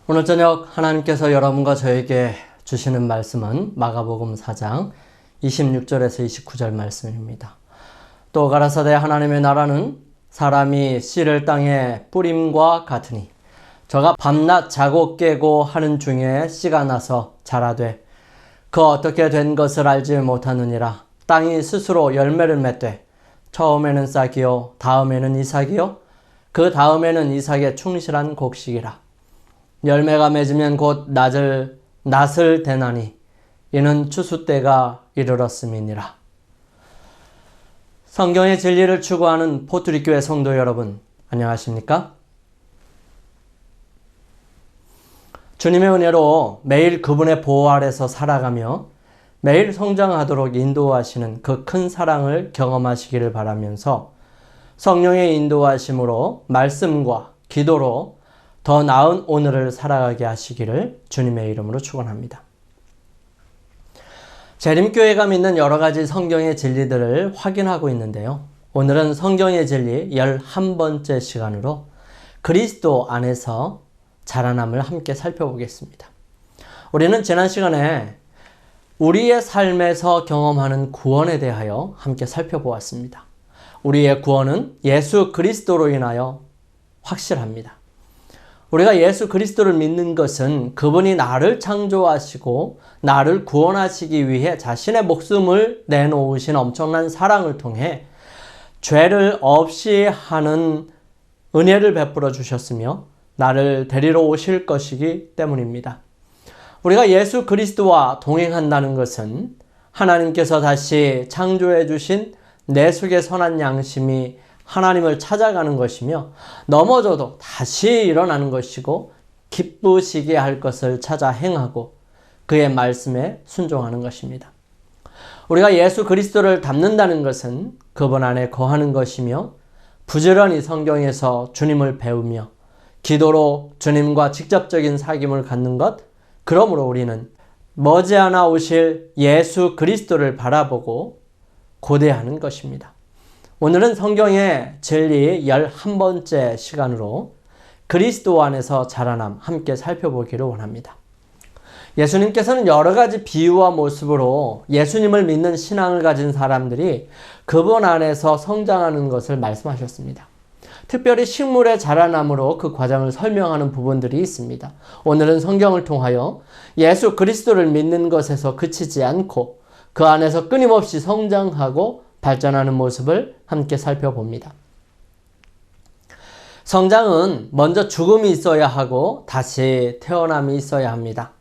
오늘 저녁 하나님께서 여러분과 저에게 주시는 말씀은 마가복음 4장 26절에서 29절 말씀입니다. 또 가라사대 하나님의 나라는 사람이 씨를 땅에 뿌림과 같으니 저가 밤낮 자고 깨고 하는 중에 씨가 나서 자라되 그 어떻게 된 것을 알지 못하느니라. 땅이 스스로 열매를 맺되 처음에는 싹이요 다음에는 이삭이요 그 다음에는 이삭의 충실한 곡식이라. 열매가 맺으면 곧 낫을 대나니 이는 추수 때가 이르렀음이니라. 성경의 진리를 추구하는 포트리교회 성도 여러분, 안녕하십니까? 주님의 은혜로 매일 그분의 보호 아래서 살아가며 매일 성장하도록 인도하시는 그 큰 사랑을 경험하시기를 바라면서 성령의 인도하심으로 말씀과 기도로 더 나은 오늘을 살아가게 하시기를 주님의 이름으로 축원합니다. 재림교회가 믿는 여러 가지 성경의 진리들을 확인하고 있는데요. 오늘은 성경의 진리 11번째 시간으로 그리스도 안에서 자라남을 함께 살펴보겠습니다. 우리는 지난 시간에 우리의 삶에서 경험하는 구원에 대하여 함께 살펴보았습니다. 우리의 구원은 예수 그리스도로 인하여 확실합니다. 우리가 예수 그리스도를 믿는 것은 그분이 나를 창조하시고 나를 구원하시기 위해 자신의 목숨을 내놓으신 엄청난 사랑을 통해 죄를 없이 하는 은혜를 베풀어 주셨으며 나를 데리러 오실 것이기 때문입니다. 우리가 예수 그리스도와 동행한다는 것은 하나님께서 다시 창조해 주신 내 속의 선한 양심이 하나님을 찾아가는 것이며 넘어져도 다시 일어나는 것이고 기쁘시게 할 것을 찾아 행하고 그의 말씀에 순종하는 것입니다. 우리가 예수 그리스도를 닮는다는 것은 그분 안에 거하는 것이며 부지런히 성경에서 주님을 배우며 기도로 주님과 직접적인 사귐을 갖는 것, 그러므로 우리는 머지않아 오실 예수 그리스도를 바라보고 고대하는 것입니다. 오늘은 성경의 진리 11번째 시간으로 그리스도 안에서 자라남 함께 살펴보기를 원합니다. 예수님께서는 여러 가지 비유와 모습으로 예수님을 믿는 신앙을 가진 사람들이 그분 안에서 성장하는 것을 말씀하셨습니다. 특별히 식물의 자라남으로 그 과정을 설명하는 부분들이 있습니다. 오늘은 성경을 통하여 예수 그리스도를 믿는 것에서 그치지 않고 그 안에서 끊임없이 성장하고 발전하는 모습을 함께 살펴봅니다. 성장은 먼저 죽음이 있어야 하고 다시 태어남이 있어야 합니다.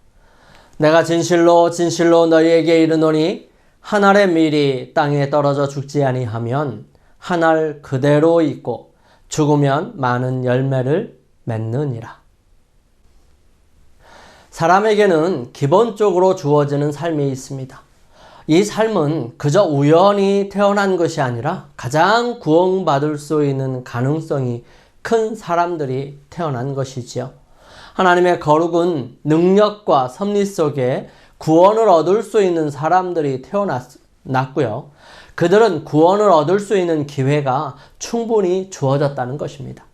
내가 진실로 진실로 너희에게 이르노니 한 알의 밀이 땅에 떨어져 죽지 아니하면 한 알 그대로 있고 죽으면 많은 열매를 맺느니라. 사람에게는 기본적으로 주어지는 삶이 있습니다. 이 삶은 그저 우연히 태어난 것이 아니라 가장 구원받을 수 있는 가능성이 큰 사람들이 태어난 것이지요. 하나님의 거룩은 능력과 섭리 속에 구원을 얻을 수 있는 사람들이 태어났고요. 그들은 구원을 얻을 수 있는 기회가 충분히 주어졌다는 것입니다.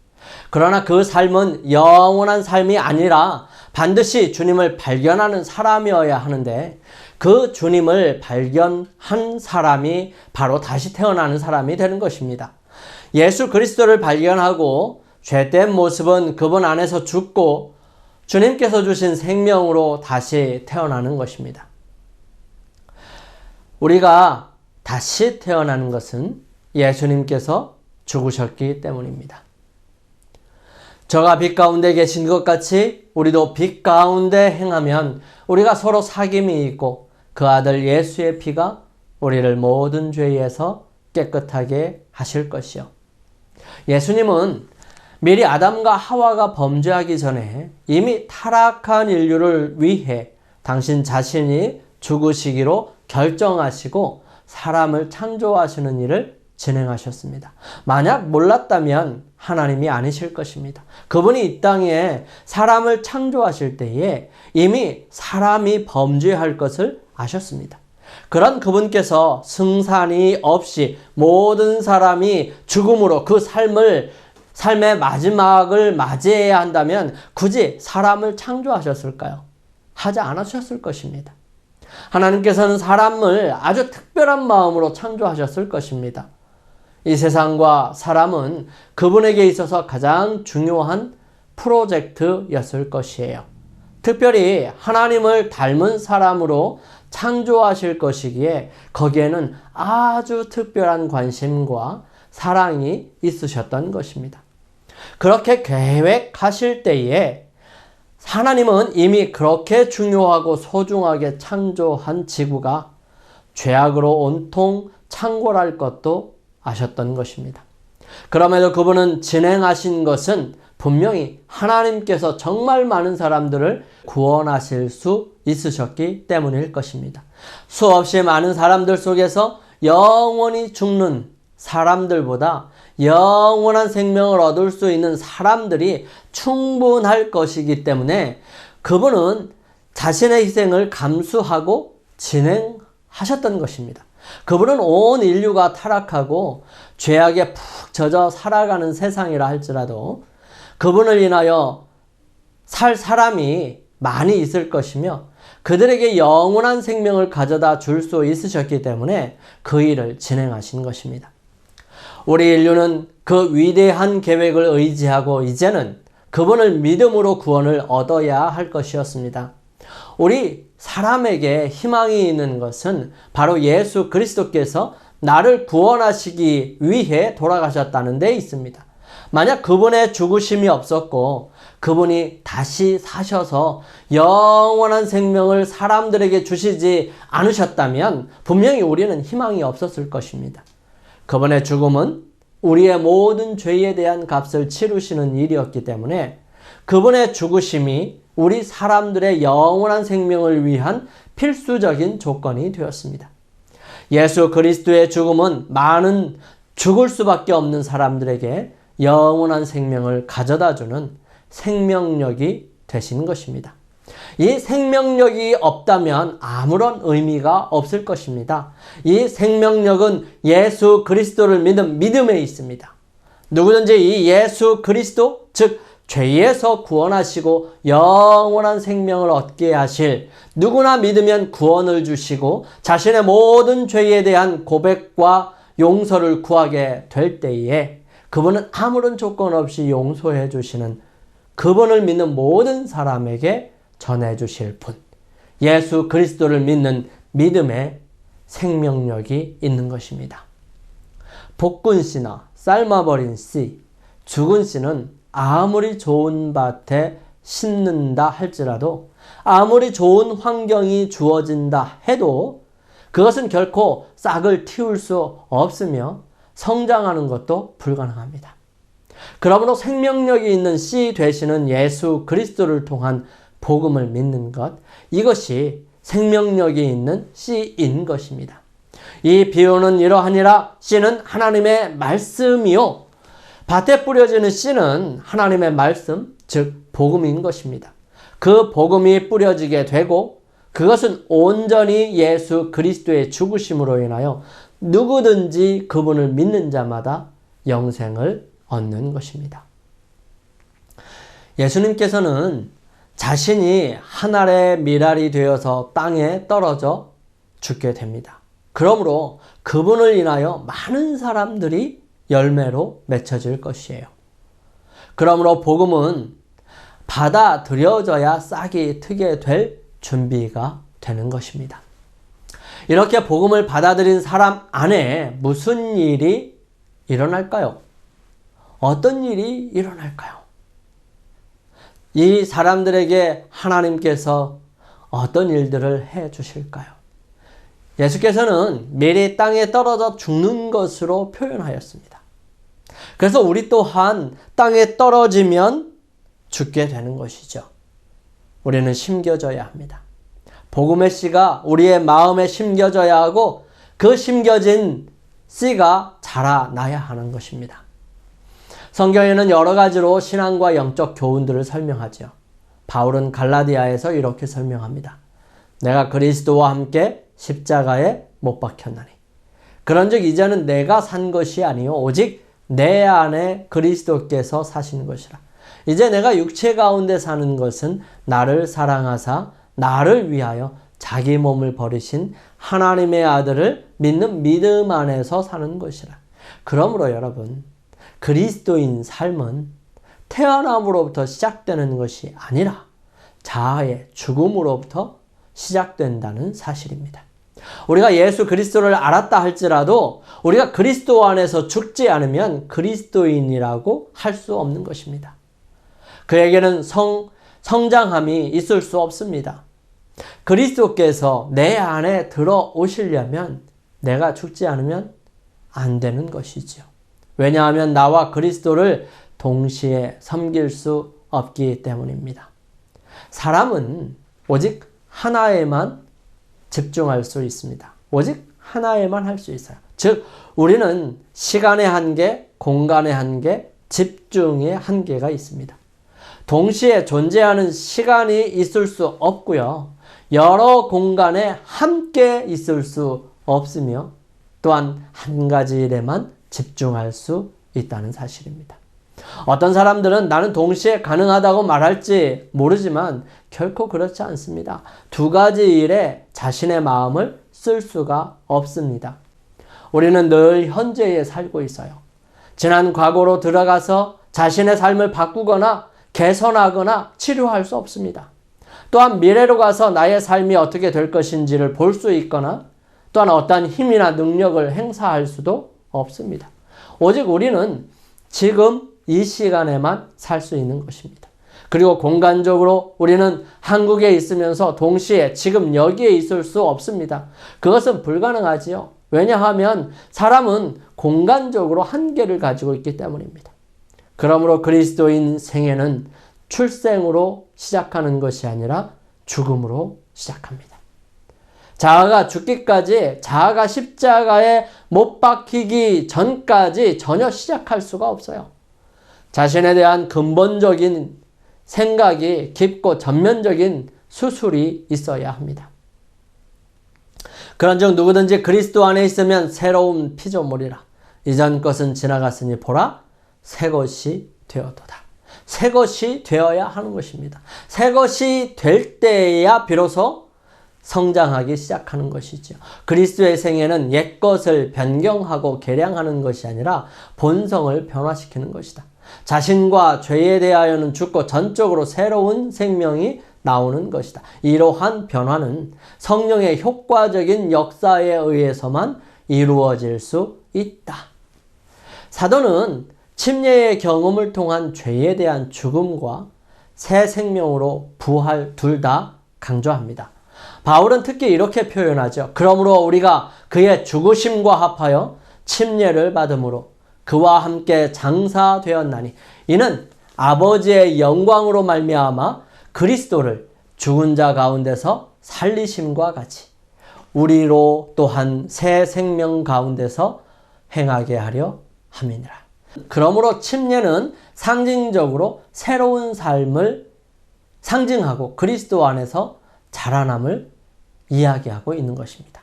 그러나 그 삶은 영원한 삶이 아니라 반드시 주님을 발견하는 사람이어야 하는데 그 주님을 발견한 사람이 바로 다시 태어나는 사람이 되는 것입니다. 예수 그리스도를 발견하고 죄된 모습은 그분 안에서 죽고 주님께서 주신 생명으로 다시 태어나는 것입니다. 우리가 다시 태어나는 것은 예수님께서 죽으셨기 때문입니다. 저가 빛 가운데 계신 것 같이 우리도 빛 가운데 행하면 우리가 서로 사귐이 있고 그 아들 예수의 피가 우리를 모든 죄에서 깨끗하게 하실 것이요. 예수님은 미리 아담과 하와가 범죄하기 전에 이미 타락한 인류를 위해 당신 자신이 죽으시기로 결정하시고 사람을 창조하시는 일을 진행하셨습니다. 만약 몰랐다면 하나님이 아니실 것입니다. 그분이 이 땅에 사람을 창조하실 때에 이미 사람이 범죄할 것을 아셨습니다. 그런 그분께서 승산이 없이 모든 사람이 죽음으로 그 삶을 삶의 마지막을 맞이해야 한다면 굳이 사람을 창조하셨을까요? 하지 않으셨을 것입니다. 하나님께서는 사람을 아주 특별한 마음으로 창조하셨을 것입니다. 이 세상과 사람은 그분에게 있어서 가장 중요한 프로젝트였을 것이에요. 특별히 하나님을 닮은 사람으로 창조하실 것이기에 거기에는 아주 특별한 관심과 사랑이 있으셨던 것입니다. 그렇게 계획하실 때에 하나님은 이미 그렇게 중요하고 소중하게 창조한 지구가 죄악으로 온통 창궐할 것도 아셨던 것입니다. 그럼에도 그분은 진행하신 것은 분명히 하나님께서 정말 많은 사람들을 구원하실 수 있으셨기 때문일 것입니다. 수없이 많은 사람들 속에서 영원히 죽는 사람들보다 영원한 생명을 얻을 수 있는 사람들이 충분할 것이기 때문에 그분은 자신의 희생을 감수하고 진행하셨던 것입니다. 그분은 온 인류가 타락하고 죄악에 푹 젖어 살아가는 세상이라 할지라도 그분을 인하여 살 사람이 많이 있을 것이며 그들에게 영원한 생명을 가져다 줄 수 있으셨기 때문에 그 일을 진행하신 것입니다. 우리 인류는 그 위대한 계획을 의지하고 이제는 그분을 믿음으로 구원을 얻어야 할 것이었습니다. 우리 사람에게 희망이 있는 것은 바로 예수 그리스도께서 나를 구원하시기 위해 돌아가셨다는 데 있습니다. 만약 그분의 죽으심이 없었고 그분이 다시 사셔서 영원한 생명을 사람들에게 주시지 않으셨다면 분명히 우리는 희망이 없었을 것입니다. 그분의 죽음은 우리의 모든 죄에 대한 값을 치르시는 일이었기 때문에 그분의 죽으심이 우리 사람들의 영원한 생명을 위한 필수적인 조건이 되었습니다. 예수 그리스도의 죽음은 많은 죽을 수밖에 없는 사람들에게 영원한 생명을 가져다주는 생명력이 되신 것입니다. 이 생명력이 없다면 아무런 의미가 없을 것입니다. 이 생명력은 예수 그리스도를 믿은 믿음에 있습니다. 누구든지 이 예수 그리스도, 즉 죄에서 구원하시고 영원한 생명을 얻게 하실, 누구나 믿으면 구원을 주시고 자신의 모든 죄에 대한 고백과 용서를 구하게 될 때에 그분은 아무런 조건 없이 용서해 주시는, 그분을 믿는 모든 사람에게 전해주실 분, 예수 그리스도를 믿는 믿음의 생명력이 있는 것입니다. 볶은 씨나 삶아버린 씨, 죽은 씨는 아무리 좋은 밭에 심는다 할지라도, 아무리 좋은 환경이 주어진다 해도 그것은 결코 싹을 틔울 수 없으며 성장하는 것도 불가능합니다. 그러므로 생명력이 있는 씨 되시는 예수 그리스도를 통한 복음을 믿는 것, 이것이 생명력이 있는 씨인 것입니다. 이 비유는 이러하니라. 씨는 하나님의 말씀이요, 밭에 뿌려지는 씨는 하나님의 말씀, 즉 복음인 것입니다. 그 복음이 뿌려지게 되고 그것은 온전히 예수 그리스도의 죽으심으로 인하여 누구든지 그분을 믿는 자마다 영생을 얻는 것입니다. 예수님께서는 자신이 한 알의 밀알이 되어서 땅에 떨어져 죽게 됩니다. 그러므로 그분을 인하여 많은 사람들이 열매로 맺혀질 것이에요. 그러므로 복음은 받아들여져야 싹이 트게 될 준비가 되는 것입니다. 이렇게 복음을 받아들인 사람 안에 무슨 일이 일어날까요? 어떤 일이 일어날까요? 이 사람들에게 하나님께서 어떤 일들을 해 주실까요? 예수께서는 밀이 땅에 떨어져 죽는 것으로 표현하였습니다. 그래서 우리 또한 땅에 떨어지면 죽게 되는 것이죠. 우리는 심겨져야 합니다. 복음의 씨가 우리의 마음에 심겨져야 하고 그 심겨진 씨가 자라나야 하는 것입니다. 성경에는 여러 가지로 신앙과 영적 교훈들을 설명하죠. 바울은 갈라디아에서 이렇게 설명합니다. 내가 그리스도와 함께 십자가에 못 박혔나니 그런즉 이제는 내가 산 것이 아니요 오직 내 안에 그리스도께서 사시는 것이라. 이제 내가 육체 가운데 사는 것은 나를 사랑하사 나를 위하여 자기 몸을 버리신 하나님의 아들을 믿는 믿음 안에서 사는 것이라. 그러므로 여러분, 그리스도인 삶은 태어남으로부터 시작되는 것이 아니라 자아의 죽음으로부터 시작된다는 사실입니다. 우리가 예수 그리스도를 알았다 할지라도 우리가 그리스도 안에서 죽지 않으면 그리스도인이라고 할 수 없는 것입니다. 그에게는 성장함이 있을 수 없습니다. 그리스도께서 내 안에 들어오시려면 내가 죽지 않으면 안 되는 것이죠. 왜냐하면 나와 그리스도를 동시에 섬길 수 없기 때문입니다. 사람은 오직 하나에만 집중할 수 있습니다. 오직 하나에만 할 수 있어요. 즉 우리는 시간의 한계, 공간의 한계, 집중의 한계가 있습니다. 동시에 존재하는 시간이 있을 수 없고요. 여러 공간에 함께 있을 수 없으며 또한 한 가지 일에만 집중할 수 있다는 사실입니다. 어떤 사람들은 나는 동시에 가능하다고 말할지 모르지만 결코 그렇지 않습니다. 두 가지 일에 자신의 마음을 쓸 수가 없습니다. 우리는 늘 현재에 살고 있어요. 지난 과거로 들어가서 자신의 삶을 바꾸거나 개선하거나 치료할 수 없습니다. 또한 미래로 가서 나의 삶이 어떻게 될 것인지를 볼 수 있거나 또한 어떠한 힘이나 능력을 행사할 수도 없습니다. 오직 우리는 지금 이 시간에만 살 수 있는 것입니다. 그리고 공간적으로 우리는 한국에 있으면서 동시에 지금 여기에 있을 수 없습니다. 그것은 불가능하지요. 왜냐하면 사람은 공간적으로 한계를 가지고 있기 때문입니다. 그러므로 그리스도인 생애는 출생으로 시작하는 것이 아니라 죽음으로 시작합니다. 자아가 죽기까지, 자아가 십자가에 못 박히기 전까지 전혀 시작할 수가 없어요. 자신에 대한 근본적인 생각이 깊고 전면적인 수술이 있어야 합니다. 그런즉 누구든지 그리스도 안에 있으면 새로운 피조물이라. 이전 것은 지나갔으니 보라 새 것이 되었도다. 새 것이 되어야 하는 것입니다. 새 것이 될 때야 비로소 성장하기 시작하는 것이죠. 그리스도의 생애는 옛 것을 변경하고 개량하는 것이 아니라 본성을 변화시키는 것이다. 자신과 죄에 대하여는 죽고 전적으로 새로운 생명이 나오는 것이다. 이러한 변화는 성령의 효과적인 역사에 의해서만 이루어질 수 있다. 사도는 침례의 경험을 통한 죄에 대한 죽음과 새 생명으로 부활 둘 다 강조합니다. 바울은 특히 이렇게 표현하죠. 그러므로 우리가 그의 죽으심과 합하여 침례를 받음으로 그와 함께 장사되었나니 이는 아버지의 영광으로 말미암아 그리스도를 죽은 자 가운데서 살리심과 같이 우리로 또한 새 생명 가운데서 행하게 하려 함이니라. 그러므로 침례는 상징적으로 새로운 삶을 상징하고 그리스도 안에서 자라남을 이야기하고 있는 것입니다.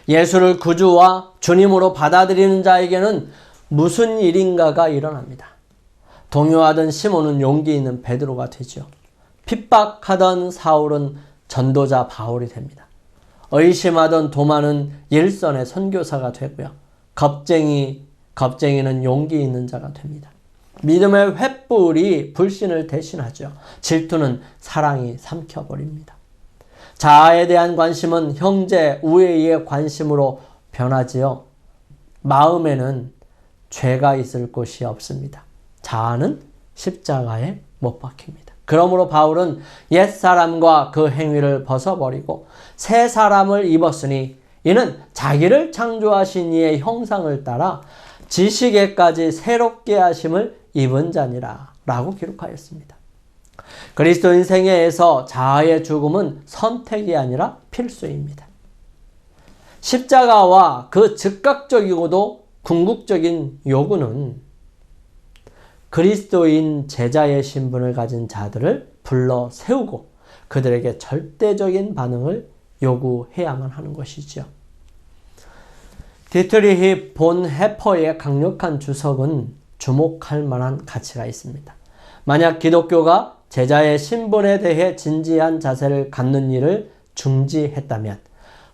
예수를 구주와 주님으로 받아들이는 자에게는 무슨 일인가가 일어납니다. 동요하던 시몬은 용기 있는 베드로가 되죠. 핍박하던 사울은 전도자 바울이 됩니다. 의심하던 도마는 일선의 선교사가 되고요. 겁쟁이는 용기 있는 자가 됩니다. 믿음의 횃불이 불신을 대신하죠. 질투는 사랑이 삼켜버립니다. 자아에 대한 관심은 형제, 우애의 관심으로 변하지요. 마음에는 죄가 있을 곳이 없습니다. 자아는 십자가에 못 박힙니다. 그러므로 바울은 옛사람과 그 행위를 벗어버리고 새 사람을 입었으니 이는 자기를 창조하신 이의 형상을 따라 지식에까지 새롭게 하심을 입은 자니라 라고 기록하였습니다. 그리스도인 생애에서 자아의 죽음은 선택이 아니라 필수입니다. 십자가와 그 즉각적이고도 궁극적인 요구는 그리스도인 제자의 신분을 가진 자들을 불러 세우고 그들에게 절대적인 반응을 요구해야만 하는 것이죠. 디트리히 본헤퍼의 강력한 주석은 주목할 만한 가치가 있습니다. 만약 기독교가 제자의 신분에 대해 진지한 자세를 갖는 일을 중지했다면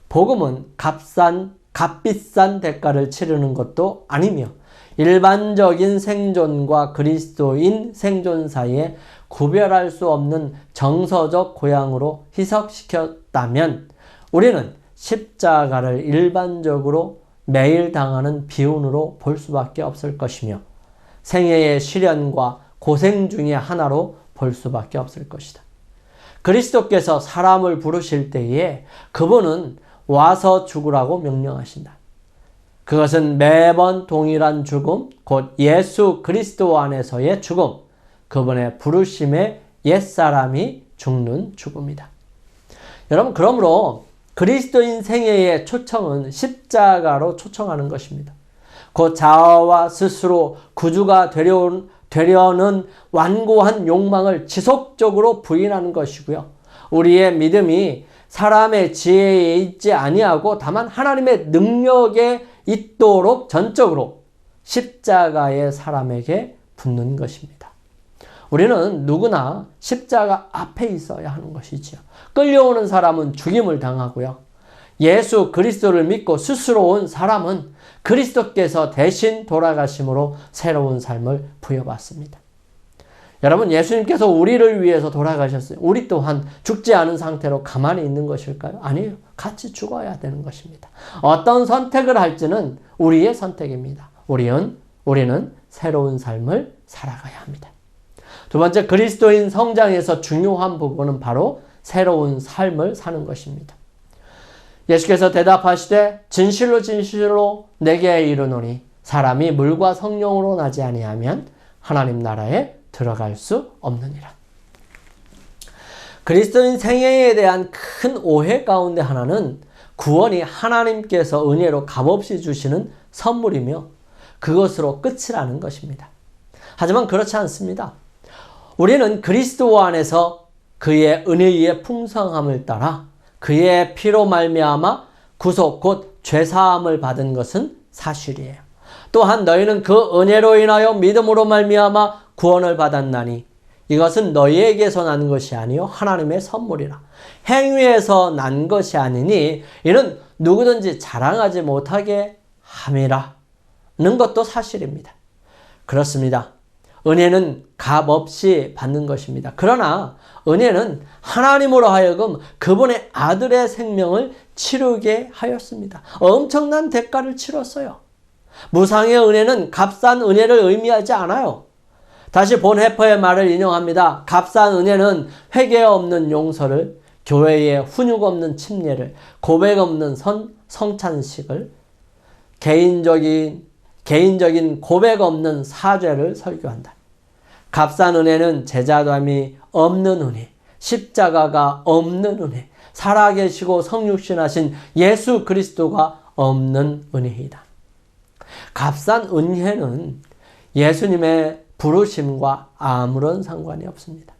복음은 값비싼 대가를 치르는 것도 아니며 일반적인 생존과 그리스도인 생존 사이에 구별할 수 없는 정서적 고향으로 희석시켰다면 우리는 십자가를 일반적으로 매일 당하는 비운으로 볼 수밖에 없을 것이며 생애의 시련과 고생 중의 하나로 볼 수밖에 없을 것이다. 그리스도께서 사람을 부르실 때에 그분은 와서 죽으라고 명령하신다. 그것은 매번 동일한 죽음, 곧 예수 그리스도 안에서의 죽음, 그분의 부르심의 옛사람이 죽는 죽음이다. 여러분, 그러므로 그리스도인 생애의 초청은 십자가로 초청하는 것입니다. 곧 자아와 스스로 구주가 되려는 완고한 욕망을 지속적으로 부인하는 것이고요. 우리의 믿음이 사람의 지혜에 있지 아니하고 다만 하나님의 능력에 있도록 전적으로 십자가의 사람에게 붙는 것입니다. 우리는 누구나 십자가 앞에 있어야 하는 것이지요. 끌려오는 사람은 죽임을 당하고요. 예수 그리스도를 믿고 스스로 온 사람은 그리스도께서 대신 돌아가심으로 새로운 삶을 부여받습니다. 여러분, 예수님께서 우리를 위해서 돌아가셨어요. 우리 또한 죽지 않은 상태로 가만히 있는 것일까요? 아니에요. 같이 죽어야 되는 것입니다. 어떤 선택을 할지는 우리의 선택입니다. 우리는 새로운 삶을 살아가야 합니다. 두 번째, 그리스도인 성장에서 중요한 부분은 바로 새로운 삶을 사는 것입니다. 예수께서 대답하시되 진실로 진실로 내게 이르노니 사람이 물과 성령으로 나지 아니하면 하나님 나라에 들어갈 수 없느니라. 그리스도인 생애에 대한 큰 오해 가운데 하나는 구원이 하나님께서 은혜로 값없이 주시는 선물이며 그것으로 끝이라는 것입니다. 하지만 그렇지 않습니다. 우리는 그리스도 안에서 그의 은혜의 풍성함을 따라 그의 피로 말미암아 구속 곧 죄사함을 받은 것은 사실이에요. 또한 너희는 그 은혜로 인하여 믿음으로 말미암아 구원을 받았나니 이것은 너희에게서 난 것이 아니요 하나님의 선물이라. 행위에서 난 것이 아니니 이는 누구든지 자랑하지 못하게 함이라는 것도 사실입니다. 그렇습니다. 은혜는 값없이 받는 것입니다. 그러나 은혜는 하나님으로 하여금 그분의 아들의 생명을 치르게 하였습니다. 엄청난 대가를 치렀어요. 무상의 은혜는 값싼 은혜를 의미하지 않아요. 다시 본헤퍼의 말을 인용합니다. 값싼 은혜는 회개 없는 용서를, 교회의 훈육 없는 침례를, 고백 없는 성찬식을, 개인적인 고백 없는 사죄를 설교한다. 값싼 은혜는 제자됨이 없는 은혜, 십자가가 없는 은혜, 살아계시고 성육신하신 예수 그리스도가 없는 은혜이다. 값싼 은혜는 예수님의 부르심과 아무런 상관이 없습니다.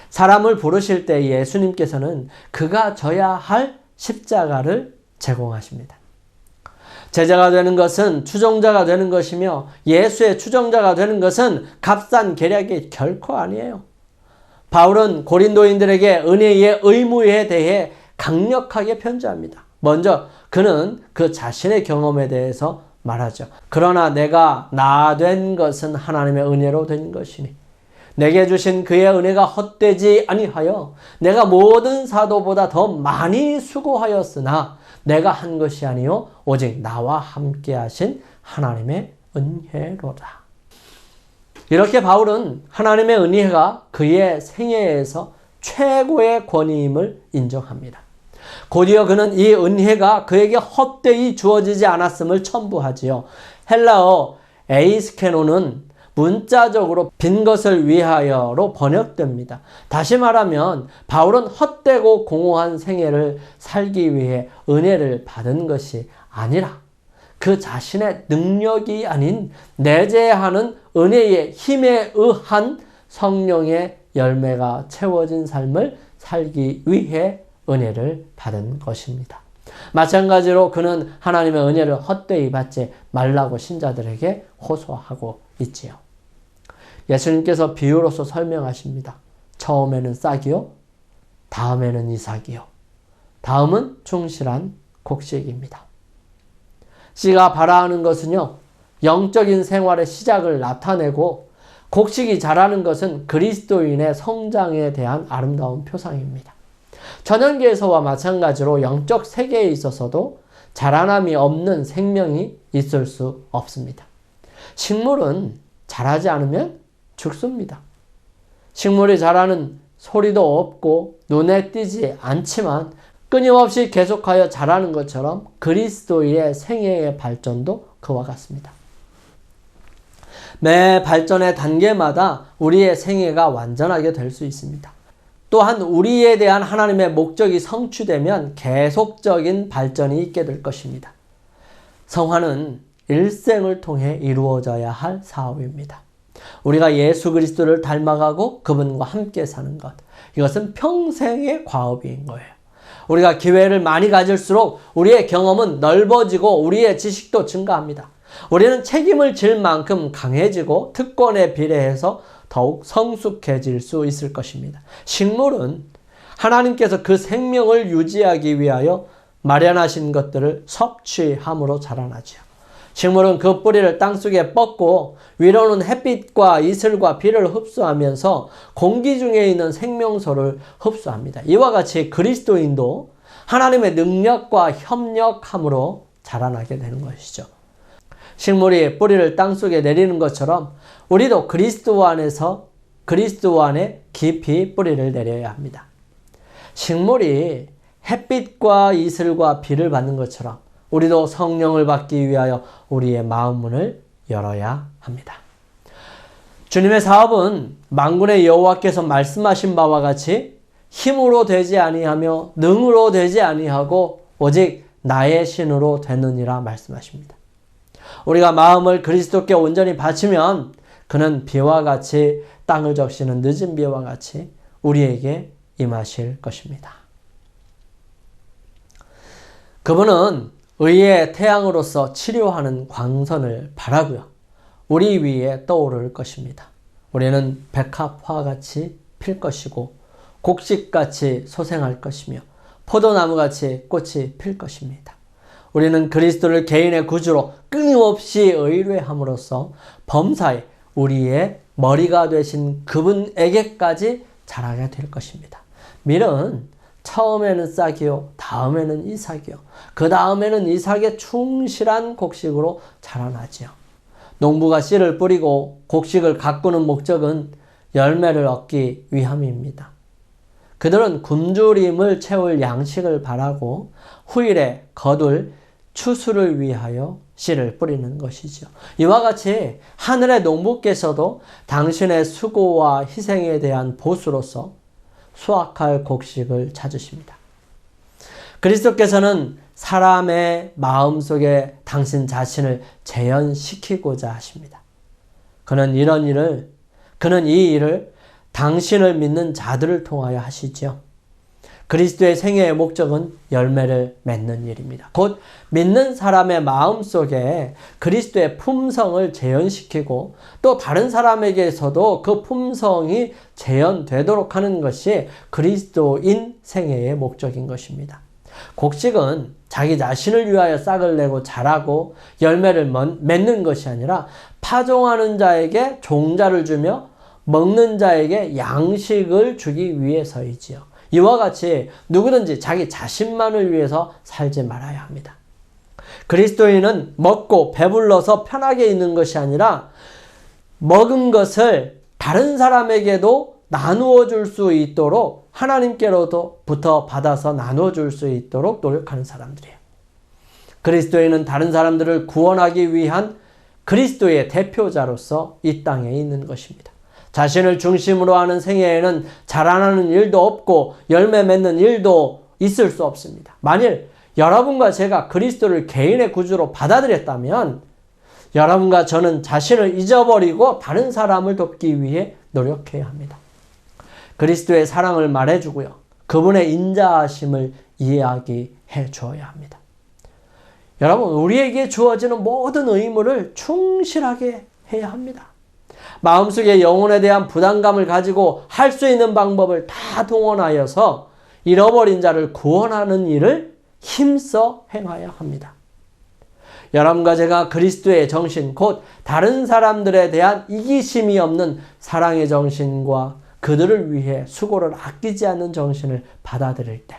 사람을 부르실 때 예수님께서는 그가 져야 할 십자가를 제공하십니다. 제자가 되는 것은 추종자가 되는 것이며 예수의 추종자가 되는 것은 값싼 계략이 결코 아니에요. 바울은 고린도인들에게 은혜의 의무에 대해 강력하게 편지합니다. 먼저 그는 그 자신의 경험에 대해서 말하죠. 그러나 내가 나 된 것은 하나님의 은혜로 된 것이니 내게 주신 그의 은혜가 헛되지 아니하여 내가 모든 사도보다 더 많이 수고하였으나 내가 한 것이 아니요 오직 나와 함께 하신 하나님의 은혜로다. 이렇게 바울은 하나님의 은혜가 그의 생애에서 최고의 권위임을 인정합니다. 곧이어 그는 이 은혜가 그에게 헛되이 주어지지 않았음을 첨부하지요. 헬라어 에이스케노는 문자적으로 빈 것을 위하여로 번역됩니다. 다시 말하면 바울은 헛되고 공허한 생애를 살기 위해 은혜를 받은 것이 아니라 그 자신의 능력이 아닌 내재하는 은혜의 힘에 의한 성령의 열매가 채워진 삶을 살기 위해 은혜를 받은 것입니다. 마찬가지로 그는 하나님의 은혜를 헛되이 받지 말라고 신자들에게 호소하고 있지요. 예수님께서 비유로서 설명하십니다. 처음에는 싹이요, 다음에는 이삭이요, 다음은 충실한 곡식입니다. 씨가 발아하는 것은요, 영적인 생활의 시작을 나타내고 곡식이 자라는 것은 그리스도인의 성장에 대한 아름다운 표상입니다. 전염기에서와 마찬가지로 영적 세계에 있어서도 자라남이 없는 생명이 있을 수 없습니다. 식물은 자라지 않으면 죽습니다. 식물이 자라는 소리도 없고 눈에 띄지 않지만 끊임없이 계속하여 자라는 것처럼 그리스도의 생애의 발전도 그와 같습니다. 매 발전의 단계마다 우리의 생애가 완전하게 될 수 있습니다. 또한 우리에 대한 하나님의 목적이 성취되면 계속적인 발전이 있게 될 것입니다. 성화는 일생을 통해 이루어져야 할 사업입니다. 우리가 예수 그리스도를 닮아가고 그분과 함께 사는 것, 이것은 평생의 과업인 거예요. 우리가 기회를 많이 가질수록 우리의 경험은 넓어지고 우리의 지식도 증가합니다. 우리는 책임을 질 만큼 강해지고 특권에 비례해서 더욱 성숙해질 수 있을 것입니다. 식물은 하나님께서 그 생명을 유지하기 위하여 마련하신 것들을 섭취함으로 자라나죠. 식물은 그 뿌리를 땅속에 뻗고 위로는 햇빛과 이슬과 비를 흡수하면서 공기 중에 있는 생명소를 흡수합니다. 이와 같이 그리스도인도 하나님의 능력과 협력함으로 자라나게 되는 것이죠. 식물이 뿌리를 땅속에 내리는 것처럼 우리도 그리스도 안에 깊이 뿌리를 내려야 합니다. 식물이 햇빛과 이슬과 비를 받는 것처럼 우리도 성령을 받기 위하여 우리의 마음 문을 열어야 합니다. 주님의 사업은 만군의 여호와께서 말씀하신 바와 같이 힘으로 되지 아니하며 능으로 되지 아니하고 오직 나의 신으로 되느니라 말씀하십니다. 우리가 마음을 그리스도께 온전히 바치면 그는 비와 같이 땅을 적시는 늦은 비와 같이 우리에게 임하실 것입니다. 그분은 의의 태양으로서 치료하는 광선을 발하고요. 우리 위에 떠오를 것입니다. 우리는 백합화 같이 필 것이고 곡식같이 소생할 것이며 포도나무같이 꽃이 필 것입니다. 우리는 그리스도를 개인의 구주로 끊임없이 의뢰함으로써 범사에 우리의 머리가 되신 그분에게까지 자라게 될 것입니다. 밀은 처음에는 싹이요, 다음에는 이삭이요, 그 다음에는 이삭의 충실한 곡식으로 자라나지요. 농부가 씨를 뿌리고 곡식을 가꾸는 목적은 열매를 얻기 위함입니다. 그들은 굶주림을 채울 양식을 바라고 후일에 거둘 추수를 위하여 씨를 뿌리는 것이죠. 이와 같이 하늘의 농부께서도 당신의 수고와 희생에 대한 보수로서 수확할 곡식을 찾으십니다. 그리스도께서는 사람의 마음속에 당신 자신을 재현시키고자 하십니다. 그는 이 일을 당신을 믿는 자들을 통하여 하시죠. 그리스도의 생애의 목적은 열매를 맺는 일입니다. 곧 믿는 사람의 마음속에 그리스도의 품성을 재현시키고 또 다른 사람에게서도 그 품성이 재현되도록 하는 것이 그리스도인 생애의 목적인 것입니다. 곡식은 자기 자신을 위하여 싹을 내고 자라고 열매를 맺는 것이 아니라 파종하는 자에게 종자를 주며 먹는 자에게 양식을 주기 위해서이지요. 이와 같이 누구든지 자기 자신만을 위해서 살지 말아야 합니다. 그리스도인은 먹고 배불러서 편하게 있는 것이 아니라 먹은 것을 다른 사람에게도 나누어 줄 수 있도록 하나님께로부터 받아서 나누어 줄 수 있도록 노력하는 사람들이에요. 그리스도인은 다른 사람들을 구원하기 위한 그리스도의 대표자로서 이 땅에 있는 것입니다. 자신을 중심으로 하는 생애에는 자라나는 일도 없고 열매 맺는 일도 있을 수 없습니다. 만일 여러분과 제가 그리스도를 개인의 구주로 받아들였다면 여러분과 저는 자신을 잊어버리고 다른 사람을 돕기 위해 노력해야 합니다. 그리스도의 사랑을 말해주고요. 그분의 인자하심을 이야기해야 해 주어야 합니다. 여러분, 우리에게 주어지는 모든 의무를 충실하게 해야 합니다. 마음속에 영혼에 대한 부담감을 가지고 할 수 있는 방법을 다 동원하여서 잃어버린 자를 구원하는 일을 힘써 행하여야 합니다. 여러분과 제가 그리스도의 정신, 곧 다른 사람들에 대한 이기심이 없는 사랑의 정신과 그들을 위해 수고를 아끼지 않는 정신을 받아들일 때,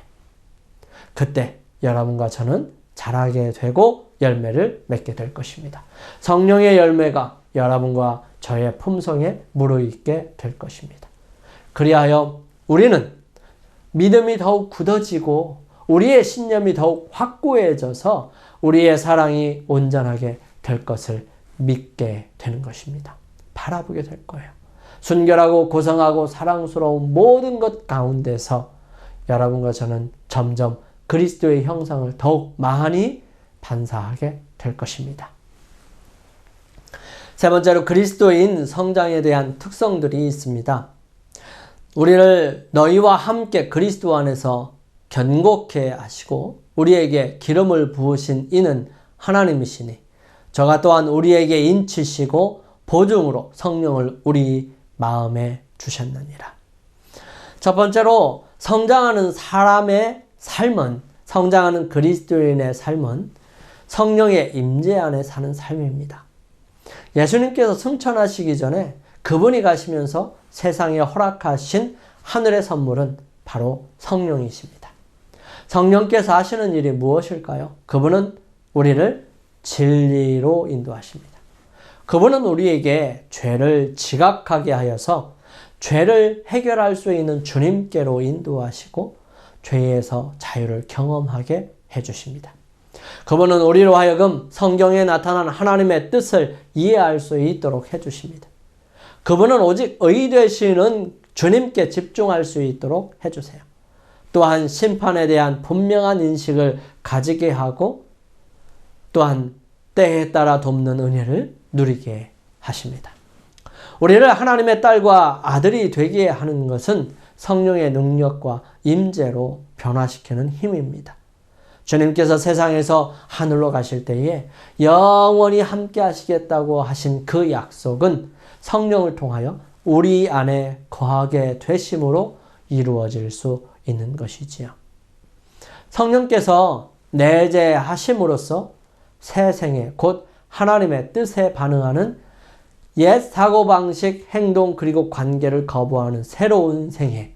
그때 여러분과 저는 자라게 되고 열매를 맺게 될 것입니다. 성령의 열매가 여러분과 저의 품성에 무르익게 될 것입니다. 그리하여 우리는 믿음이 더욱 굳어지고 우리의 신념이 더욱 확고해져서 우리의 사랑이 온전하게 될 것을 믿게 되는 것입니다. 바라보게 될 거예요. 순결하고 고성하고 사랑스러운 모든 것 가운데서 여러분과 저는 점점 그리스도의 형상을 더욱 많이 반사하게 될 것입니다. 세 번째로 그리스도인 성장에 대한 특성들이 있습니다. 우리를 너희와 함께 그리스도 안에서 견고케 하시고 우리에게 기름을 부으신 이는 하나님이시니 저가 또한 우리에게 인치시고 보증으로 성령을 우리 마음에 주셨느니라. 첫 번째로 성장하는 사람의 삶은, 성장하는 그리스도인의 삶은 성령의 임재 안에 사는 삶입니다. 예수님께서 승천하시기 전에 그분이 가시면서 세상에 허락하신 하늘의 선물은 바로 성령이십니다. 성령께서 하시는 일이 무엇일까요? 그분은 우리를 진리로 인도하십니다. 그분은 우리에게 죄를 지각하게 하여서 죄를 해결할 수 있는 주님께로 인도하시고 죄에서 자유를 경험하게 해주십니다. 그분은 우리로 하여금 성경에 나타난 하나님의 뜻을 이해할 수 있도록 해주십니다. 그분은 오직 의 되시는 주님께 집중할 수 있도록 해주세요. 또한 심판에 대한 분명한 인식을 가지게 하고 또한 때에 따라 돕는 은혜를 누리게 하십니다. 우리를 하나님의 딸과 아들이 되게 하는 것은 성령의 능력과 임재로 변화시키는 힘입니다. 주님께서 세상에서 하늘로 가실 때에 영원히 함께 하시겠다고 하신 그 약속은 성령을 통하여 우리 안에 거하게 되심으로 이루어질 수 있는 것이지요. 성령께서 내재하심으로써 새 생애, 곧 하나님의 뜻에 반응하는 옛 사고방식, 행동 그리고 관계를 거부하는 새로운 생애,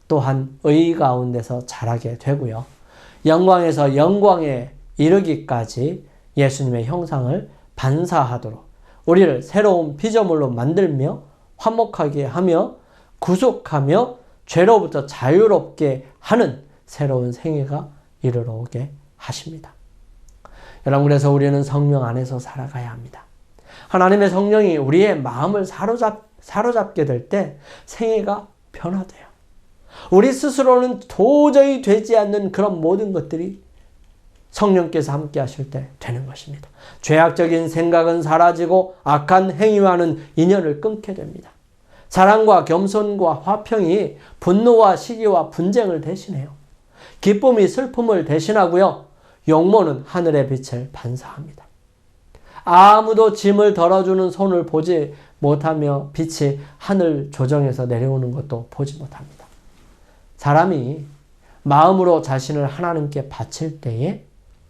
또한 의 가운데서 자라게 되고요. 영광에서 영광에 이르기까지 예수님의 형상을 반사하도록 우리를 새로운 피조물로 만들며 화목하게 하며 구속하며 죄로부터 자유롭게 하는 새로운 생애가 이르러 오게 하십니다. 여러분, 그래서 우리는 성령 안에서 살아가야 합니다. 하나님의 성령이 우리의 마음을 사로잡게 될 때 생애가 변화돼요. 우리 스스로는 도저히 되지 않는 그런 모든 것들이 성령께서 함께 하실 때 되는 것입니다. 죄악적인 생각은 사라지고 악한 행위와는 인연을 끊게 됩니다. 사랑과 겸손과 화평이 분노와 시기와 분쟁을 대신해요. 기쁨이 슬픔을 대신하고요. 용모는 하늘의 빛을 반사합니다. 아무도 짐을 덜어주는 손을 보지 못하며 빛이 하늘 조정에서 내려오는 것도 보지 못합니다. 사람이 마음으로 자신을 하나님께 바칠 때에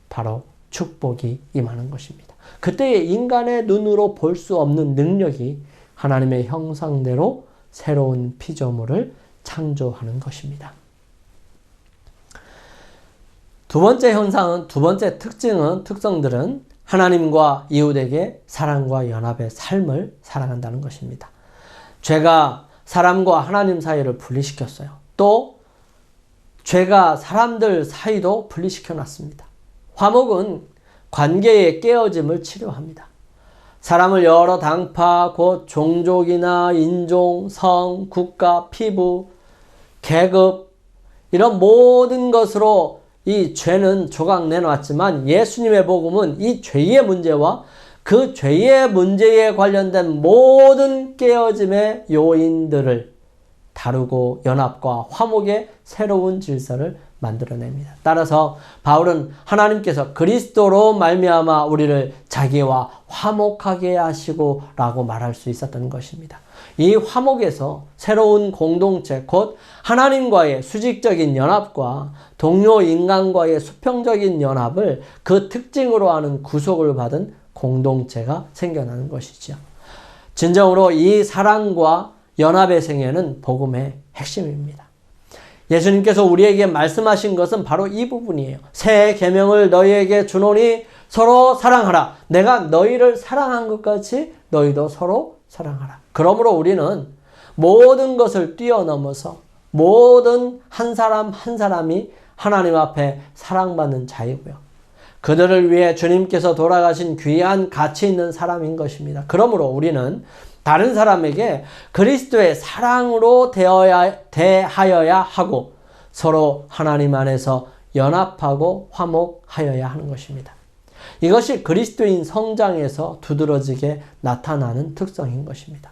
바로 축복이 임하는 것입니다. 그때에 인간의 눈으로 볼 수 없는 능력이 하나님의 형상대로 새로운 피조물을 창조하는 것입니다. 두 번째 현상은, 두 번째 특성들은 하나님과 이웃에게 사랑과 연합의 삶을 살아간다는 것입니다. 죄가 사람과 하나님 사이를 분리시켰어요. 또 죄가 사람들 사이도 분리시켜 놨습니다. 화목은 관계의 깨어짐을 치료합니다. 사람을 여러 당파, 곧 종족이나 인종, 성, 국가, 피부, 계급 이런 모든 것으로 이 죄는 조각 내놨지만 예수님의 복음은 이 죄의 문제와 그 죄의 문제에 관련된 모든 깨어짐의 요인들을 다루고 연합과 화목의 새로운 질서를 만들어냅니다. 따라서 바울은 하나님께서 그리스도로 말미암아 우리를 자기와 화목하게 하시고 라고 말할 수 있었던 것입니다. 이 화목에서 새로운 공동체, 곧 하나님과의 수직적인 연합과 동료 인간과의 수평적인 연합을 그 특징으로 하는 구속을 받은 공동체가 생겨나는 것이죠. 진정으로 이 사랑과 연합의 생애는 복음의 핵심입니다. 예수님께서 우리에게 말씀하신 것은 바로 이 부분이에요. 새 계명을 너희에게 주노니 서로 사랑하라. 내가 너희를 사랑한 것 같이 너희도 서로 사랑하라. 그러므로 우리는 모든 것을 뛰어넘어서 모든 한 사람 한 사람이 하나님 앞에 사랑받는 자이고요. 그들을 위해 주님께서 돌아가신 귀한 가치 있는 사람인 것입니다. 그러므로 우리는 다른 사람에게 그리스도의 사랑으로 대하여야 하고 서로 하나님 안에서 연합하고 화목하여야 하는 것입니다. 이것이 그리스도인 성장에서 두드러지게 나타나는 특성인 것입니다.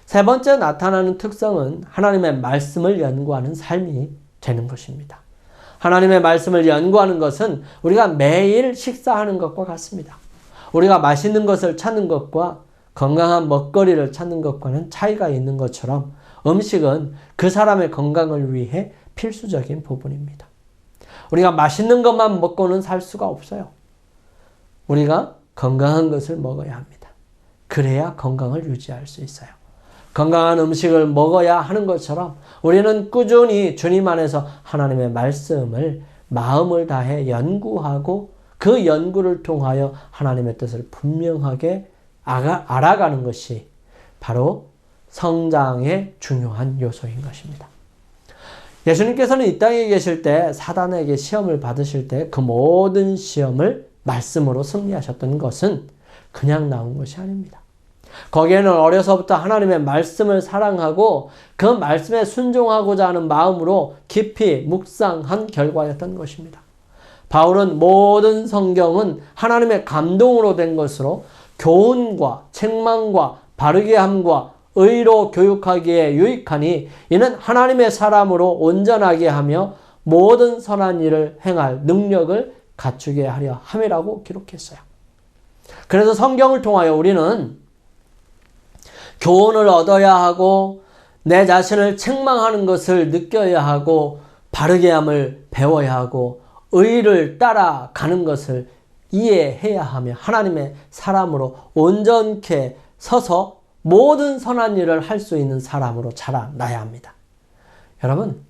세 번째 나타나는 특성은 하나님의 말씀을 연구하는 삶이 되는 것입니다. 하나님의 말씀을 연구하는 것은 우리가 매일 식사하는 것과 같습니다. 우리가 맛있는 것을 찾는 것과 건강한 먹거리를 찾는 것과는 차이가 있는 것처럼 음식은 그 사람의 건강을 위해 필수적인 부분입니다. 우리가 맛있는 것만 먹고는 살 수가 없어요. 우리가 건강한 것을 먹어야 합니다. 그래야 건강을 유지할 수 있어요. 건강한 음식을 먹어야 하는 것처럼 우리는 꾸준히 주님 안에서 하나님의 말씀을 마음을 다해 연구하고 그 연구를 통하여 하나님의 뜻을 분명하게 알아가는 것이 바로 성장의 중요한 요소인 것입니다. 예수님께서는 이 땅에 계실 때 사단에게 시험을 받으실 때 그 모든 시험을 말씀으로 승리하셨던 것은 그냥 나온 것이 아닙니다. 거기에는 어려서부터 하나님의 말씀을 사랑하고 그 말씀에 순종하고자 하는 마음으로 깊이 묵상한 결과였던 것입니다. 바울은 모든 성경은 하나님의 감동으로 된 것으로 교훈과 책망과 바르게 함과 의로 교육하기에 유익하니 이는 하나님의 사람으로 온전하게 하며 모든 선한 일을 행할 능력을 갖추게 하려 함이라고 기록했어요. 그래서 성경을 통하여 우리는 교훈을 얻어야 하고 내 자신을 책망하는 것을 느껴야 하고 바르게 함을 배워야 하고 의를 따라가는 것을 이해해야 하며 하나님의 사람으로 온전케 서서 모든 선한 일을 할 수 있는 사람으로 자라나야 합니다. 여러분,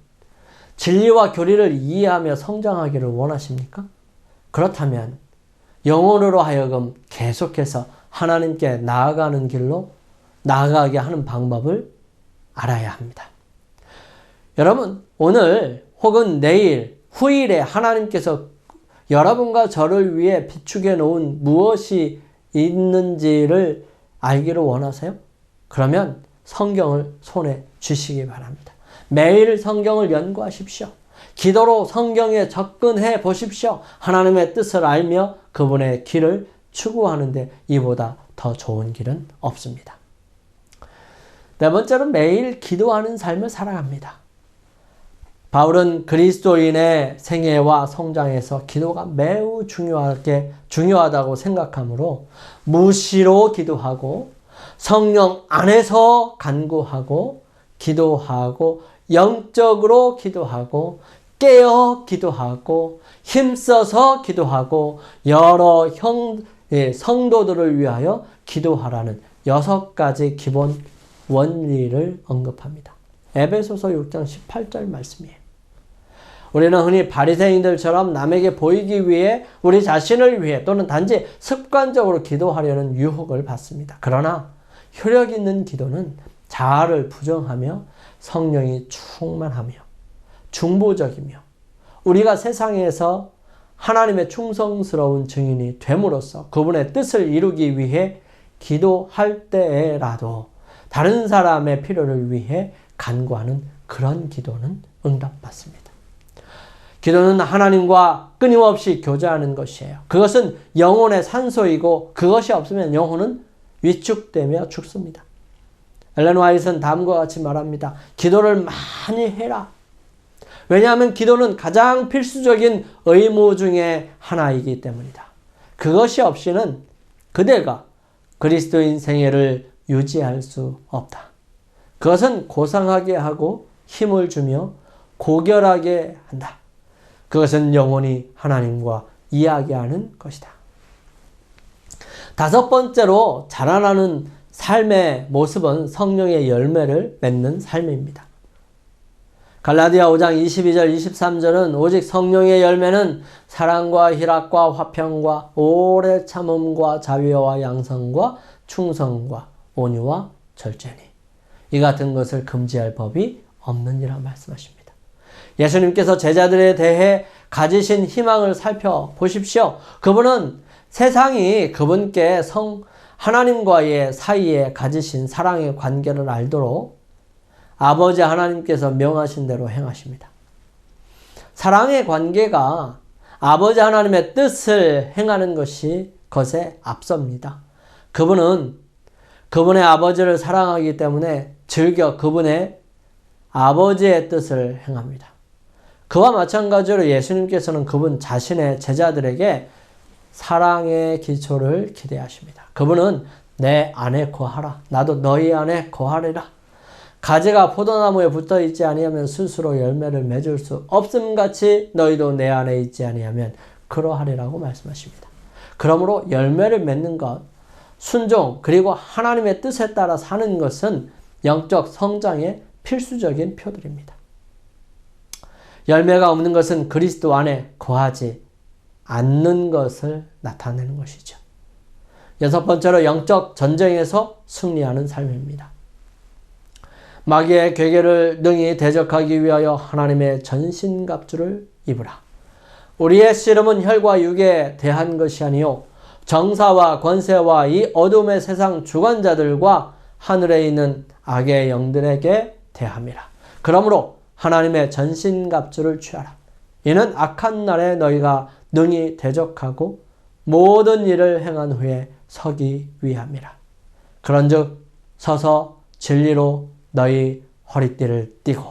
진리와 교리를 이해하며 성장하기를 원하십니까? 그렇다면 영혼으로 하여금 계속해서 하나님께 나아가는 길로 나아가게 하는 방법을 알아야 합니다. 여러분, 오늘 혹은 내일, 후일에 하나님께서 여러분과 저를 위해 비축해 놓은 무엇이 있는지를 알기를 원하세요? 그러면 성경을 손에 쥐시기 바랍니다. 매일 성경을 연구하십시오. 기도로 성경에 접근해 보십시오. 하나님의 뜻을 알며 그분의 길을 추구하는데 이보다 더 좋은 길은 없습니다. 네 번째로 매일 기도하는 삶을 살아갑니다. 바울은 그리스도인의 생애와 성장에서 기도가 매우 중요하다고 생각하므로 무시로 기도하고 성령 안에서 간구하고 기도하고 영적으로 기도하고 깨어 기도하고 힘써서 기도하고 여러 성도들을 위하여 기도하라는 6가지 기본 원리를 언급합니다. 에베소서 6장 18절 말씀이에요. 우리는 흔히 바리새인들처럼 남에게 보이기 위해 우리 자신을 위해 또는 단지 습관적으로 기도하려는 유혹을 받습니다. 그러나 효력 있는 기도는 자아를 부정하며 성령이 충만하며 중보적이며 우리가 세상에서 하나님의 충성스러운 증인이 됨으로써 그분의 뜻을 이루기 위해 기도할 때라도 다른 사람의 필요를 위해 간구하는 그런 기도는 응답받습니다. 기도는 하나님과 끊임없이 교제하는 것이에요. 그것은 영혼의 산소이고 그것이 없으면 영혼은 위축되며 죽습니다. 엘렌 화이트는 다음과 같이 말합니다. 기도를 많이 해라. 왜냐하면 기도는 가장 필수적인 의무 중에 하나이기 때문이다. 그것이 없이는 그대가 그리스도인 생애를 유지할 수 없다. 그것은 고상하게 하고 힘을 주며 고결하게 한다. 그것은 영원히 하나님과 이야기하는 것이다. 다섯 번째로 자라나는 삶의 모습은 성령의 열매를 맺는 삶입니다. 갈라디아 5장 22절 23절은 오직 성령의 열매는 사랑과 희락과 화평과 오래 참음과 자비와 양성과 충성과 온유와 절제니 이 같은 것을 금지할 법이 없느니라 말씀하십니다. 예수님께서 제자들에 대해 가지신 희망을 살펴보십시오. 그분은 세상이 그분께 하나님과의 사이에 가지신 사랑의 관계를 알도록 아버지 하나님께서 명하신 대로 행하십니다. 사랑의 관계가 아버지 하나님의 뜻을 행하는 것에 앞섭니다. 그분은 그분의 아버지를 사랑하기 때문에 즐겨 그분의 아버지의 뜻을 행합니다. 그와 마찬가지로 예수님께서는 그분 자신의 제자들에게 사랑의 기초를 기대하십니다. 그분은 내 안에 거하라. 나도 너희 안에 거하리라. 가지가 포도나무에 붙어 있지 아니하면 스스로 열매를 맺을 수 없음같이 너희도 내 안에 있지 아니하면 그러하리라고 말씀하십니다. 그러므로 열매를 맺는 것, 순종 그리고 하나님의 뜻에 따라 사는 것은 영적 성장의 필수적인 표들입니다. 열매가 없는 것은 그리스도 안에 거하지 않는 것을 나타내는 것이죠. 여섯 번째로 영적 전쟁에서 승리하는 삶입니다. 마귀의 괴계를 능히 대적하기 위하여 하나님의 전신갑주를 입으라. 우리의 씨름은 혈과 육에 대한 것이 아니요 정사와 권세와 이 어둠의 세상 주관자들과 하늘에 있는 악의 영들에게 대함이라. 그러므로 하나님의 전신갑주를 취하라. 이는 악한 날에 너희가 능히 대적하고 모든 일을 행한 후에 서기 위함이라. 그런즉 서서 진리로 너희 허리띠를 띠고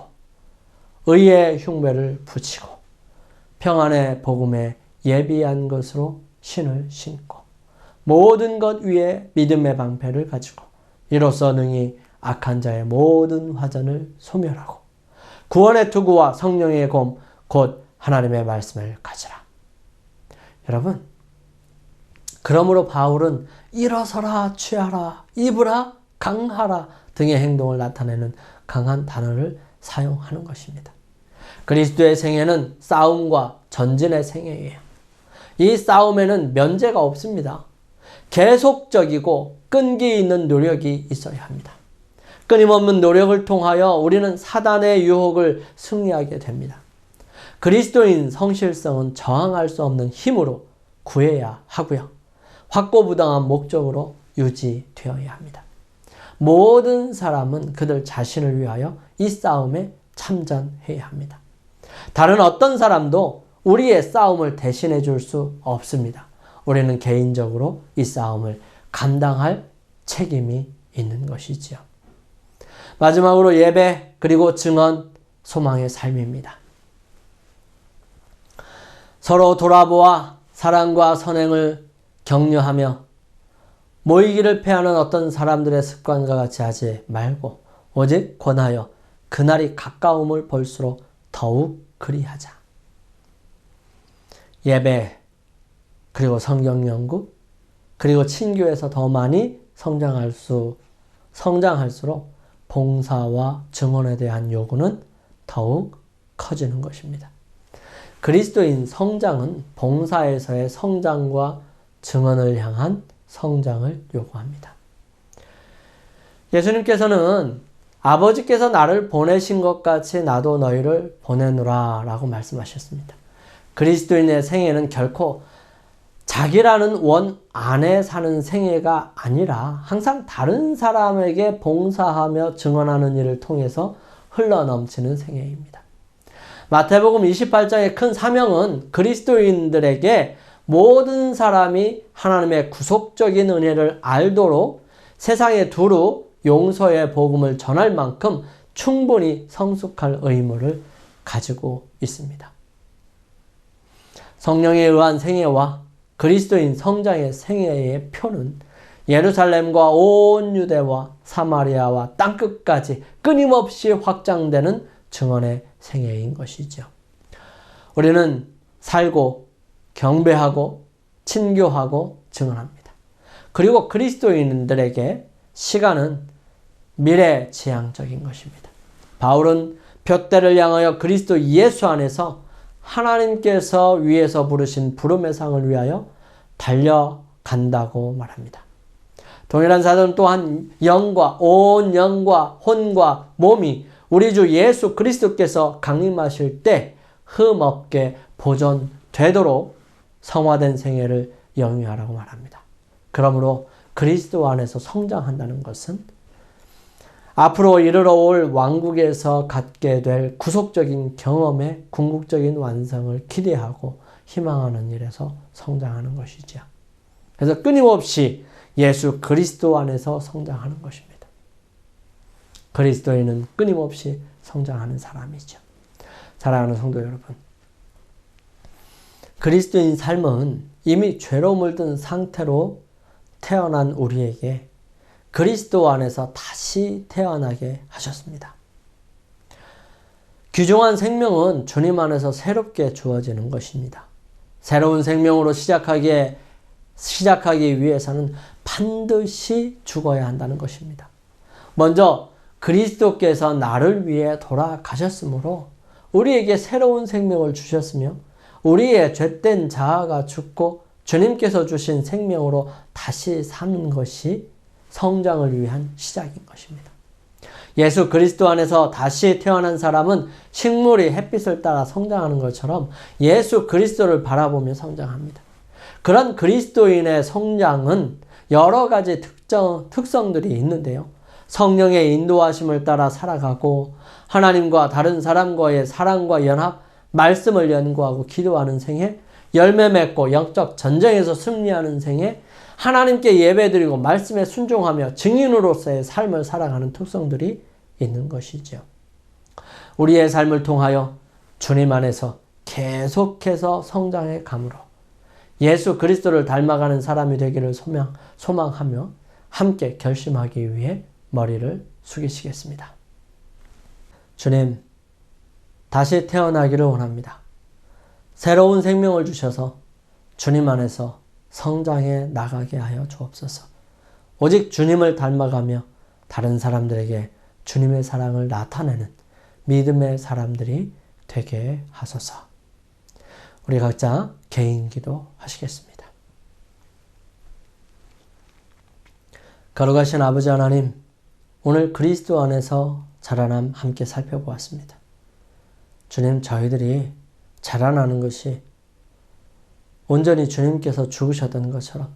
의의 흉배를 붙이고 평안의 복음에 예비한 것으로 신을 신고 모든 것 위에 믿음의 방패를 가지고 이로써 능히 악한 자의 모든 화전을 소멸하고 구원의 투구와 성령의 검 곧 하나님의 말씀을 가지라. 여러분, 그러므로 바울은 일어서라, 취하라, 입으라, 강하라 등의 행동을 나타내는 강한 단어를 사용하는 것입니다. 그리스도의 생애는 싸움과 전진의 생애예요. 이 싸움에는 면제가 없습니다. 계속적이고 끈기 있는 노력이 있어야 합니다. 끊임없는 노력을 통하여 우리는 사단의 유혹을 승리하게 됩니다. 그리스도인 성실성은 저항할 수 없는 힘으로 구해야 하고요. 확고부당한 목적으로 유지되어야 합니다. 모든 사람은 그들 자신을 위하여 이 싸움에 참전해야 합니다. 다른 어떤 사람도 우리의 싸움을 대신해 줄 수 없습니다. 우리는 개인적으로 이 싸움을 감당할 책임이 있는 것이지요. 마지막으로 예배 그리고 증언, 소망의 삶입니다. 서로 돌아보아 사랑과 선행을 격려하며 모이기를 패하는 어떤 사람들의 습관과 같이 하지 말고 오직 권하여 그날이 가까움을 볼수록 더욱 그리하자. 예배 그리고 성경 연구 그리고 친교에서 더 많이 성장할수록 봉사와 증언에 대한 요구는 더욱 커지는 것입니다. 그리스도인 성장은 봉사에서의 성장과 증언을 향한 성장을 요구합니다. 예수님께서는 아버지께서 나를 보내신 것 같이 나도 너희를 보내노라 라고 말씀하셨습니다. 그리스도인의 생애는 결코 자기라는 원 안에 사는 생애가 아니라 항상 다른 사람에게 봉사하며 증언하는 일을 통해서 흘러넘치는 생애입니다. 마태복음 28장의 큰 사명은 그리스도인들에게 모든 사람이 하나님의 구속적인 은혜를 알도록 세상에 두루 용서의 복음을 전할 만큼 충분히 성숙할 의무를 가지고 있습니다. 성령에 의한 생애와 그리스도인 성장의 생애의 표는 예루살렘과 온 유대와 사마리아와 땅끝까지 끊임없이 확장되는 증언의 생애인 것이죠. 우리는 살고 경배하고 친교하고 증언합니다. 그리고 그리스도인들에게 시간은 미래지향적인 것입니다. 바울은 둯대를 향하여 그리스도 예수 안에서 하나님께서 위에서 부르신 부름의 상을 위하여 달려간다고 말합니다. 동일한 사도는 또한 영과 온 영과 혼과 몸이 우리 주 예수 그리스도께서 강림하실 때 흠없게 보존되도록 성화된 생애를 영위하라고 말합니다. 그러므로 그리스도 안에서 성장한다는 것은 앞으로 이르러 올 왕국에서 갖게 될 구속적인 경험의 궁극적인 완성을 기대하고 희망하는 일에서 성장하는 것이죠. 그래서 끊임없이 예수 그리스도 안에서 성장하는 것입니다. 그리스도인은 끊임없이 성장하는 사람이죠. 사랑하는 성도 여러분, 그리스도인 삶은 이미 죄로 물든 상태로 태어난 우리에게 그리스도 안에서 다시 태어나게 하셨습니다. 귀중한 생명은 주님 안에서 새롭게 주어지는 것입니다. 새로운 생명으로 시작하기 위해서는 반드시 죽어야 한다는 것입니다. 먼저 그리스도께서 나를 위해 돌아가셨으므로 우리에게 새로운 생명을 주셨으며 우리의 죄된 자아가 죽고 주님께서 주신 생명으로 다시 사는 것이 성장을 위한 시작인 것입니다. 예수 그리스도 안에서 다시 태어난 사람은 식물이 햇빛을 따라 성장하는 것처럼 예수 그리스도를 바라보며 성장합니다. 그런 그리스도인의 성장은 여러 가지 특성들이 있는데요. 성령의 인도하심을 따라 살아가고 하나님과 다른 사람과의 사랑과 연합, 말씀을 연구하고 기도하는 생애, 열매 맺고 영적 전쟁에서 승리하는 생애, 하나님께 예배드리고 말씀에 순종하며 증인으로서의 삶을 살아가는 특성들이 있는 것이죠. 우리의 삶을 통하여 주님 안에서 계속해서 성장해 감으로 예수 그리스도를 닮아가는 사람이 되기를 소망하며 함께 결심하기 위해 머리를 숙이시겠습니다. 주님, 다시 태어나기를 원합니다. 새로운 생명을 주셔서 주님 안에서 성장해 나가게 하여 주옵소서. 오직 주님을 닮아가며 다른 사람들에게 주님의 사랑을 나타내는 믿음의 사람들이 되게 하소서. 우리 각자 개인 기도 하시겠습니다. 거룩하신 아버지 하나님, 오늘 그리스도 안에서 자라남 함께 살펴보았습니다. 주님, 저희들이 자라나는 것이 온전히 주님께서 죽으셨던 것처럼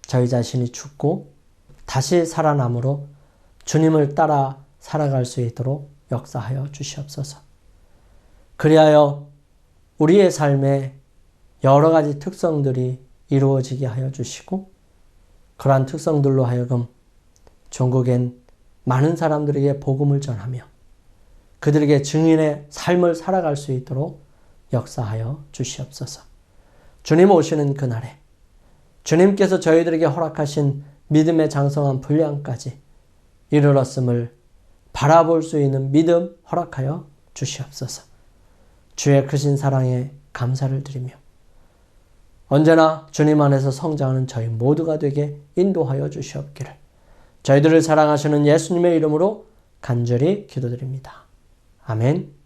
저희 자신이 죽고 다시 살아남으로 주님을 따라 살아갈 수 있도록 역사하여 주시옵소서. 그리하여 우리의 삶에 여러 가지 특성들이 이루어지게 하여 주시고 그러한 특성들로 하여금 전국엔 많은 사람들에게 복음을 전하며 그들에게 증인의 삶을 살아갈 수 있도록 역사하여 주시옵소서. 주님 오시는 그날에 주님께서 저희들에게 허락하신 믿음의 장성한 분량까지 이르렀음을 바라볼 수 있는 믿음 허락하여 주시옵소서. 주의 크신 사랑에 감사를 드리며 언제나 주님 안에서 성장하는 저희 모두가 되게 인도하여 주시옵기를 저희들을 사랑하시는 예수님의 이름으로 간절히 기도드립니다. 아멘.